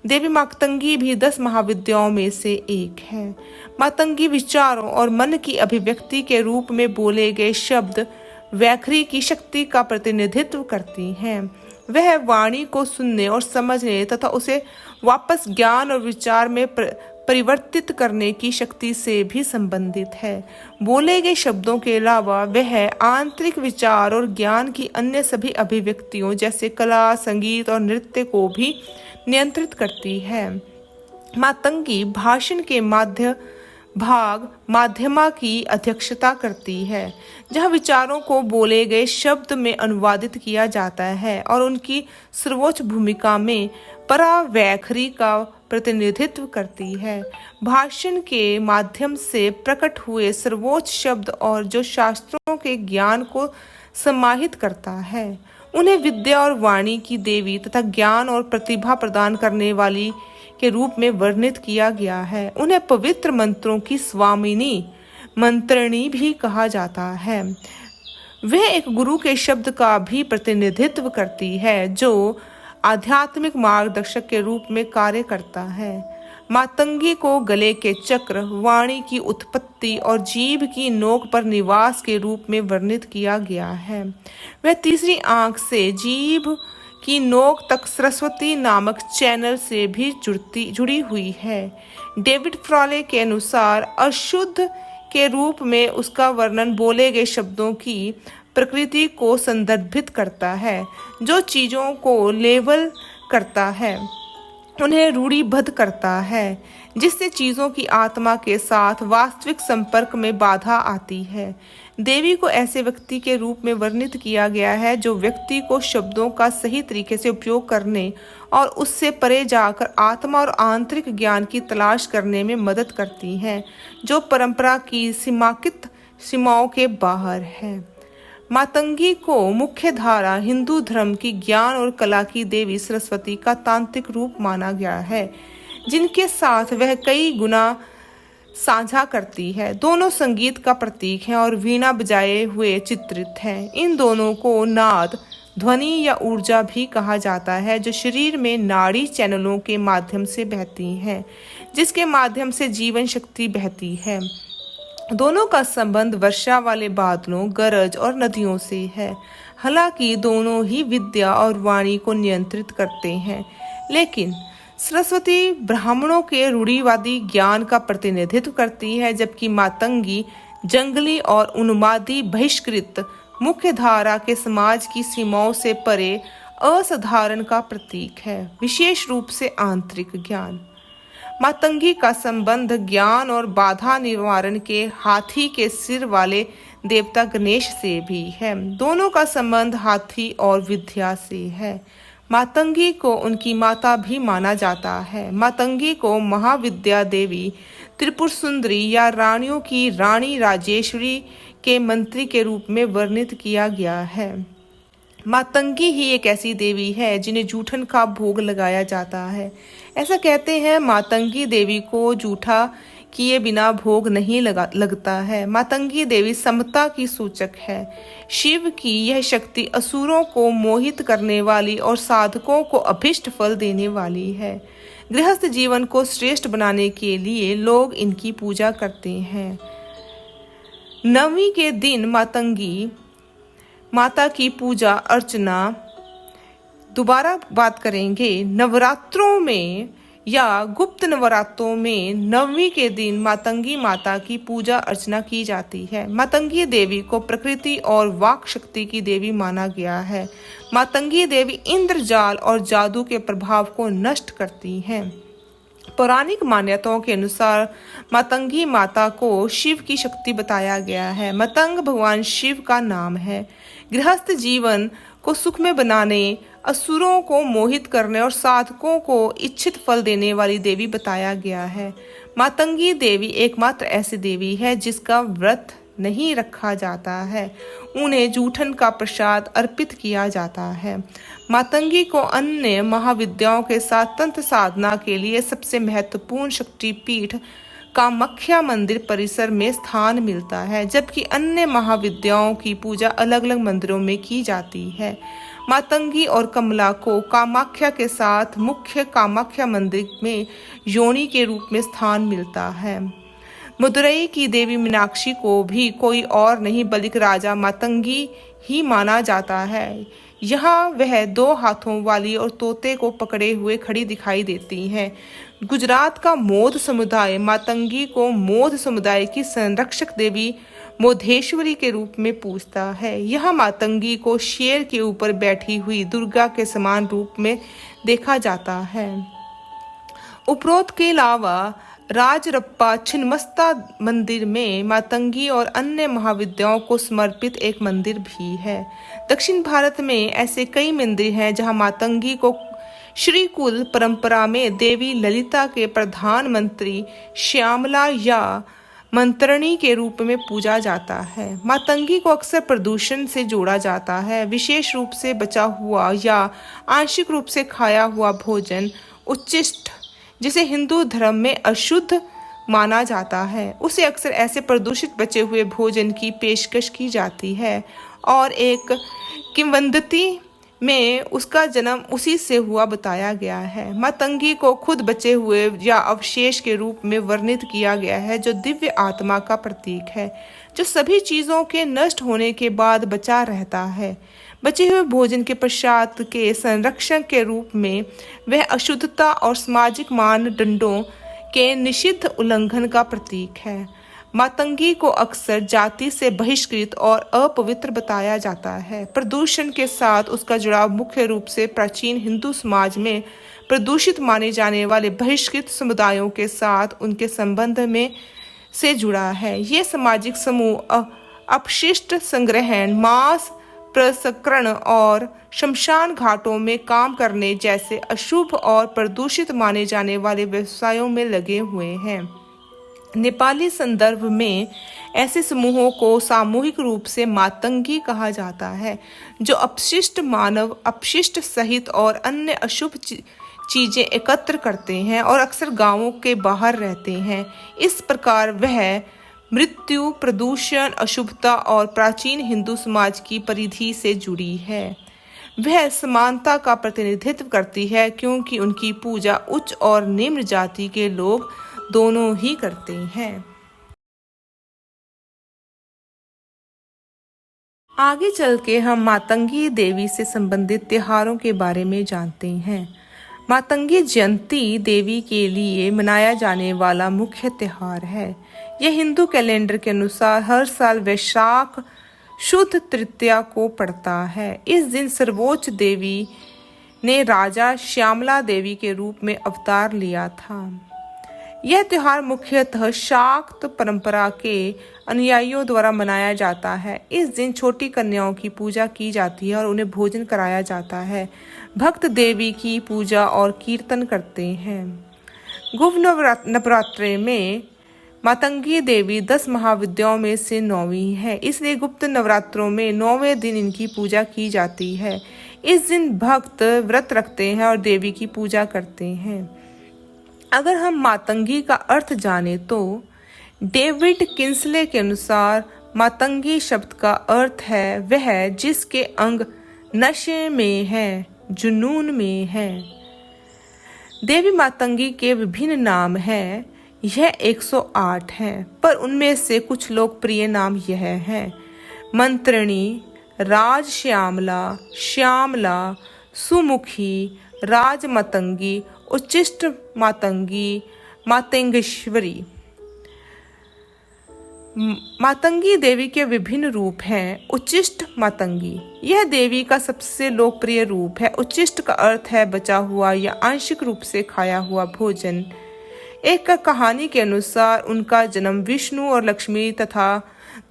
देवी मातंगी भी 10 महाविद्याओं में से एक है। मातंगी विचारों और मन की अभिव्यक्ति के रूप में बोले गए शब्द वैखरी की शक्ति का प्रतिनिधित्व करती हैं। वह वाणी को सुनने और समझने तथा उसे वापस ज्ञान और विचार में परिवर्तित करने की शक्ति से भी संबंधित है। बोले गए शब्दों के अलावा वह आंतरिक विचार और ज्ञान की अन्य सभी अभिव्यक्तियों जैसे कला, संगीत और नृत्य को भी नियंत्रित करती है। मातंगी भाषण के माध्यमा की अध्यक्षता करती है, जहाँ विचारों को बोले गए शब्द में अनुवादित किया जाता है और उनकी सर्वोच्च भूमिका में परावैखरी का प्रतिनिधित्व करती है। भाषण के माध्यम से प्रकट हुए सर्वोच्च शब्द और जो शास्त्रों के ज्ञान को समाहित करता है, उन्हें विद्या और वाणी की देवी तथा ज्ञान और प्रतिभा प्रदान करने वाली के रूप में वर्णित किया गया है। उन्हें पवित्र मंत्रों की स्वामिनी, मंत्रिणी भी कहा जाता है। वह एक गुरु के शब्द का भी प्रतिनिधित्व करती है, जो आध्यात्मिक मार्गदर्शक के रूप में कार्य करता है। मातंगी को गले के चक्र, वाणी की उत्पत्ति और जीभ की नोक पर निवास के रूप में वर्णित किया गया है। वह तीसरी आंख से जीभ की नोक तक सरस्वती नामक चैनल से भी जुड़ी हुई है। डेविड फ्रॉले के अनुसार अशुद्ध के रूप में उसका वर्णन बोले गए शब्दों की प्रकृति को संदर्भित करता है, जो चीजों को लेबल करता है, उन्हें रूढ़िबद्ध करता है, जिससे चीजों की आत्मा के साथ वास्तविक संपर्क में बाधा आती है। देवी को ऐसे व्यक्ति के रूप में वर्णित किया गया है जो व्यक्ति को शब्दों का सही तरीके से उपयोग करने और उससे परे जाकर आत्मा और आंतरिक ज्ञान की तलाश करने में मदद करती हैं, जो परंपरा की सीमांकित सीमाओं के बाहर है। मातंगी को मुख्य धारा हिंदू धर्म की ज्ञान और कला की देवी सरस्वती का तांत्रिक रूप माना गया है, जिनके साथ वह कई गुना साझा करती है। दोनों संगीत का प्रतीक हैं और वीणा बजाए हुए चित्रित हैं। इन दोनों को नाद, ध्वनि या ऊर्जा भी कहा जाता है, जो शरीर में नाड़ी चैनलों के माध्यम से बहती हैं, जिसके माध्यम से जीवन शक्ति बहती है। दोनों का संबंध वर्षा वाले बादलों, गरज और नदियों से है। हालांकि दोनों ही विद्या और वाणी को नियंत्रित करते हैं, लेकिन सरस्वती ब्राह्मणों के रूढ़िवादी ज्ञान का प्रतिनिधित्व करती है, जबकि मातंगी जंगली और उन्मादी बहिष्कृत मुख्य धारा के समाज की सीमाओं से परे असाधारण का प्रतीक है, विशेष रूप से आंतरिक ज्ञान। मातंगी का संबंध ज्ञान और बाधा निवारण के हाथी के सिर वाले देवता गणेश से भी है। दोनों का संबंध हाथी और विद्या से है। मातंगी को उनकी माता भी माना जाता है। मातंगी को महाविद्या देवी, त्रिपुर सुंदरी या रानियों की रानी राजेश्वरी के मंत्री के रूप में वर्णित किया गया है। मातंगी ही एक ऐसी देवी है जिन्हें जूठन का भोग लगाया जाता है। ऐसा कहते हैं मातंगी देवी को जूठा किए बिना भोग नहीं लगता है। मातंगी देवी समता की सूचक है। शिव की यह शक्ति असुरों को मोहित करने वाली और साधकों को अभिष्ट फल देने वाली है। गृहस्थ जीवन को श्रेष्ठ बनाने के लिए लोग इनकी पूजा करते हैं। नवमी के दिन मातंगी माता की पूजा अर्चना। दोबारा बात करेंगे, नवरात्रों में या गुप्त नवरात्रों में नवमी के दिन मातंगी माता की पूजा अर्चना की जाती है। मातंगी देवी को प्रकृति और वाक शक्ति की देवी माना गया है। मातंगी देवी इंद्रजाल और जादू के प्रभाव को नष्ट करती हैं। पौराणिक मान्यताओं के अनुसार मातंगी माता को शिव की शक्ति बताया गया है। मतंग भगवान शिव का नाम है। गृहस्थ जीवन को सुखमय बनाने, असुरों को मोहित करने और साधकों को इच्छित फल देने वाली देवी बताया गया है। मातंगी देवी एकमात्र ऐसी देवी है जिसका व्रत नहीं रखा जाता है। उन्हें जूठन का प्रसाद अर्पित किया जाता है। मातंगी को अन्य महाविद्याओं के साथ तंत्र साधना के लिए सबसे महत्वपूर्ण शक्तिपीठ कामाख्या मंदिर परिसर में स्थान मिलता है, जबकि अन्य महाविद्याओं की पूजा अलग अलग मंदिरों में की जाती है। मातंगी और कमला को कामाख्या के साथ मुख्य कामाख्या मंदिर में योनि के रूप में स्थान मिलता है। मदुरई की देवी मीनाक्षी को भी कोई और नहीं बल्कि राजा मातंगी ही माना जाता है। यहाँ वह 2 हाथों वाली और तोते को पकड़े हुए खड़ी दिखाई देती हैं। गुजरात का मोद समुदाय मातंगी को मोद समुदाय की संरक्षक देवी मोधेश्वरी के रूप में पूजता है। यह मातंगी को शेर के ऊपर बैठी हुई दुर्गा के समान रूप में देखा जाता है। उपरोक्त के अलावा राजरप्पा छिन्नमस्ता मंदिर में मातंगी और अन्य महाविद्याओं को समर्पित एक मंदिर भी है। दक्षिण भारत में ऐसे कई मंदिर हैं जहां मातंगी को श्रीकुल परंपरा में देवी ललिता के प्रधानमंत्री श्यामला या मंत्रणी के रूप में पूजा जाता है। मातंगी को अक्सर प्रदूषण से जोड़ा जाता है। विशेष रूप से बचा हुआ या आंशिक रूप से खाया हुआ भोजन उच्चिष्ट, जिसे हिंदू धर्म में अशुद्ध माना जाता है, उसे अक्सर ऐसे प्रदूषित बचे हुए भोजन की पेशकश की जाती है और एक किंवदंती में उसका जन्म उसी से हुआ बताया गया है। मातंगी को खुद बचे हुए या अवशेष के रूप में वर्णित किया गया है, जो दिव्य आत्मा का प्रतीक है, जो सभी चीजों के नष्ट होने के बाद बचा रहता है। बचे हुए भोजन के पश्चात के संरक्षण के रूप में वह अशुद्धता और सामाजिक मानदंडों के निषिद्ध उल्लंघन का प्रतीक है। मातंगी को अक्सर जाति से बहिष्कृत और अपवित्र बताया जाता है। प्रदूषण के साथ उसका जुड़ाव मुख्य रूप से प्राचीन हिंदू समाज में प्रदूषित माने जाने वाले बहिष्कृत समुदायों के साथ उनके संबंध में से जुड़ा है। ये सामाजिक समूह अपशिष्ट संग्रहण, मांस प्रसंस्करण और शमशान घाटों में काम करने जैसे अशुभ और प्रदूषित माने जाने वाले व्यवसायों में लगे हुए हैं। नेपाली संदर्भ में ऐसे समूहों को सामूहिक रूप से मातंगी कहा जाता है, जो अपशिष्ट मानव अपशिष्ट सहित और अन्य अशुभ चीजें एकत्र करते हैं और अक्सर गांवों के बाहर रहते हैं। इस प्रकार वह मृत्यु, प्रदूषण, अशुभता और प्राचीन हिंदू समाज की परिधि से जुड़ी है। वह समानता का प्रतिनिधित्व करती है क्योंकि उनकी पूजा उच्च और निम्न जाति के लोग दोनों ही करते हैं। आगे चल के हम मातंगी देवी से संबंधित त्योहारों के बारे में जानते हैं। मातंगी जयंती देवी के लिए मनाया जाने वाला मुख्य त्योहार है। यह हिंदू कैलेंडर के अनुसार हर साल वैशाख शुद्ध तृतीया को पड़ता है। इस दिन सर्वोच्च देवी ने राजा श्यामला देवी के रूप में अवतार लिया था। यह त्योहार मुख्यतः शाक्त परंपरा के अनुयायियों द्वारा मनाया जाता है। इस दिन छोटी कन्याओं की पूजा की जाती है और उन्हें भोजन कराया जाता है। भक्त देवी की पूजा और कीर्तन करते हैं। गुप्त नवरात्रे में मातंगी देवी 10 महाविद्याओं में से 9वीं है, इसलिए गुप्त नवरात्रों में 9वें दिन इनकी पूजा की जाती है। इस दिन भक्त व्रत रखते हैं और देवी की पूजा करते हैं। अगर हम मातंगी का अर्थ जाने तो डेविड किंसले के अनुसार मातंगी शब्द का अर्थ है वह जिसके अंग नशे में है, जुनून में है। देवी मातंगी के विभिन्न नाम हैं। यह 108 हैं, पर उनमें से कुछ लोकप्रिय नाम यह हैं: मंत्रिणी, राजश्यामला, श्यामला, सुमुखी, राजमातंगी, उच्चिष्ट मातंगी, मातंगेश्वरी। मातंगी देवी के विभिन्न रूप हैं। उच्चिष्ट मातंगी, यह देवी का सबसे लोकप्रिय रूप है। उच्चिष्ट का अर्थ है बचा हुआ या आंशिक रूप से खाया हुआ भोजन। एक कहानी के अनुसार उनका जन्म विष्णु और लक्ष्मी तथा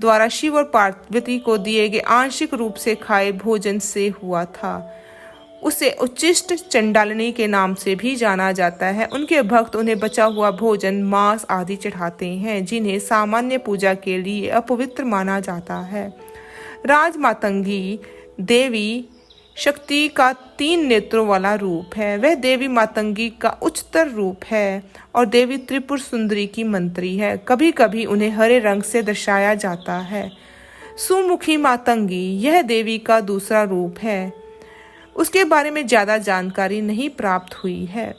द्वारा शिव और पार्वती को दिए गए आंशिक रूप से खाए भोजन से हुआ था। उसे उच्चिष्ट चंडालिनी के नाम से भी जाना जाता है। उनके भक्त उन्हें बचा हुआ भोजन, मांस आदि चढ़ाते हैं, जिन्हें सामान्य पूजा के लिए अपवित्र माना जाता है। राजमातंगी देवी शक्ति का 3 नेत्रों वाला रूप है। वह देवी मातंगी का उच्चतर रूप है और देवी त्रिपुर सुंदरी की मंत्री है। कभी कभी उन्हें हरे रंग से दर्शाया जाता है। सुमुखी मातंगी, यह देवी का दूसरा रूप है। उसके बारे में ज्यादा जानकारी नहीं प्राप्त हुई है।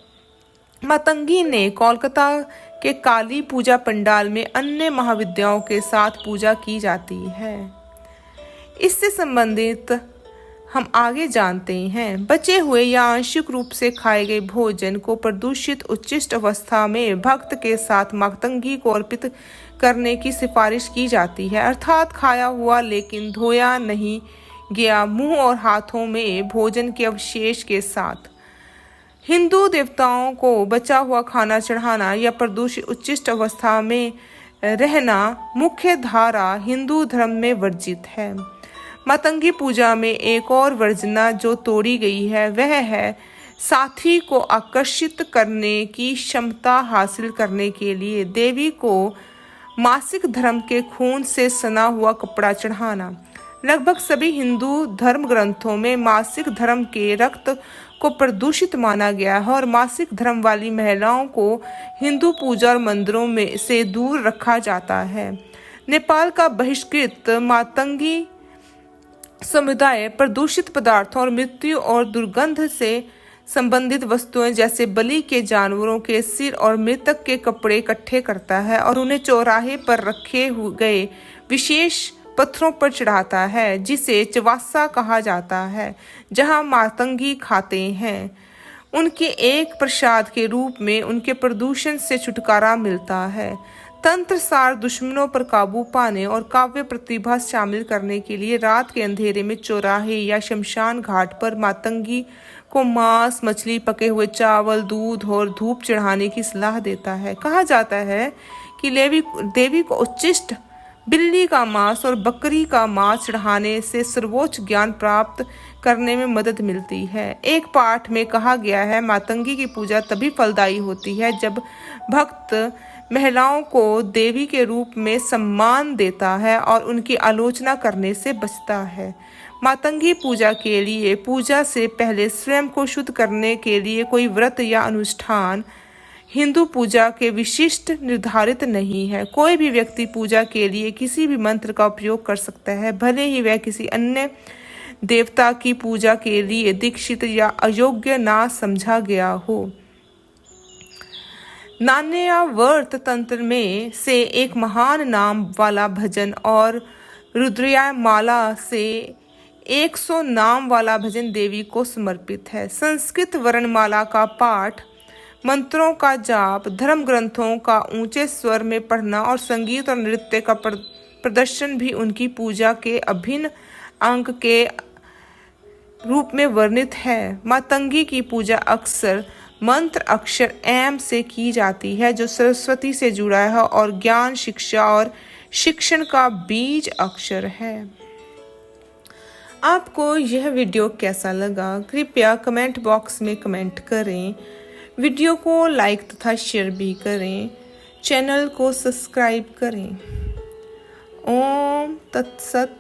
मातंगी ने कोलकाता के काली पूजा पंडाल में अन्य महाविद्याओं के साथ पूजा की जाती है। इससे संबंधित हम आगे जानते हैं। बचे हुए या आंशिक रूप से खाए गए भोजन को प्रदूषित उच्चिष्ट अवस्था में भक्त के साथ मातंगी को अर्पित करने की सिफारिश की जाती है, अर्थात खाया हुआ लेकिन धोया नहीं गया मुंह और हाथों में भोजन के अवशेष के साथ। हिंदू देवताओं को बचा हुआ खाना चढ़ाना या प्रदूषित उच्चिष्ट अवस्था में रहना मुख्य धारा हिंदू धर्म में वर्जित है। मातंगी पूजा में एक और वर्जना जो तोड़ी गई है वह है साथी को आकर्षित करने की क्षमता हासिल करने के लिए देवी को मासिक धर्म के खून से सना हुआ कपड़ा चढ़ाना। लगभग सभी हिंदू धर्म ग्रंथों में मासिक धर्म के रक्त को प्रदूषित माना गया है और मासिक धर्म वाली महिलाओं को हिंदू पूजा और मंदिरों में से दूर रखा जाता है। नेपाल का बहिष्कृत मातंगी समुदाय प्रदूषित पदार्थों और मृत्यु और दुर्गंध से संबंधित वस्तुएं जैसे बलि के जानवरों के सिर और मृतक के कपड़े इकट्ठे करता है और उन्हें चौराहे पर रखे गए विशेष पत्थरों पर चढ़ाता है, जिसे चवासा कहा जाता है, जहां मातंगी खाते हैं। उनके एक प्रसाद के रूप में उनके प्रदूषण से छुटकारा मिलता है। तंत्र सार दुश्मनों पर काबू पाने और काव्य प्रतिभा शामिल करने के लिए रात के अंधेरे में चौराहे या शमशान घाट पर मातंगी को मांस, मछली, पके हुए चावल, दूध और धूप चढ़ाने की सलाह देता है। कहा जाता है कि देवी को उच्चिष्ट बिल्ली का मांस और बकरी का मांस चढ़ाने से सर्वोच्च ज्ञान प्राप्त करने में मदद मिलती है। एक पाठ में कहा गया है, मातंगी की पूजा तभी फलदायी होती है जब भक्त महिलाओं को देवी के रूप में सम्मान देता है और उनकी आलोचना करने से बचता है। मातंगी पूजा के लिए पूजा से पहले स्वयं को शुद्ध करने के लिए कोई व्रत या अनुष्ठान हिंदू पूजा के विशिष्ट निर्धारित नहीं है। कोई भी व्यक्ति पूजा के लिए किसी भी मंत्र का उपयोग कर सकता है, भले ही वह किसी अन्य देवता की पूजा के लिए दीक्षित या अयोग्य ना समझा गया हो। नान्यावर्त तंत्र में से एक महान नाम वाला भजन और रुद्रया माला से 100 नाम वाला भजन देवी को समर्पित है। संस्कृत वर्णमाला का पाठ, मंत्रों का जाप, धर्म ग्रंथों का ऊंचे स्वर में पढ़ना और संगीत और नृत्य का प्रदर्शन भी उनकी पूजा के अभिन्न अंग के रूप में वर्णित है। मातंगी की पूजा अक्सर मंत्र अक्षर एम से की जाती है, जो सरस्वती से जुड़ा है और ज्ञान, शिक्षा और शिक्षण का बीज अक्षर है। आपको यह वीडियो कैसा लगा? कृपया कमेंट बॉक्स में कमेंट करें। वीडियो को लाइक तथा शेयर भी करें। चैनल को सब्सक्राइब करें। ओम तत्सत।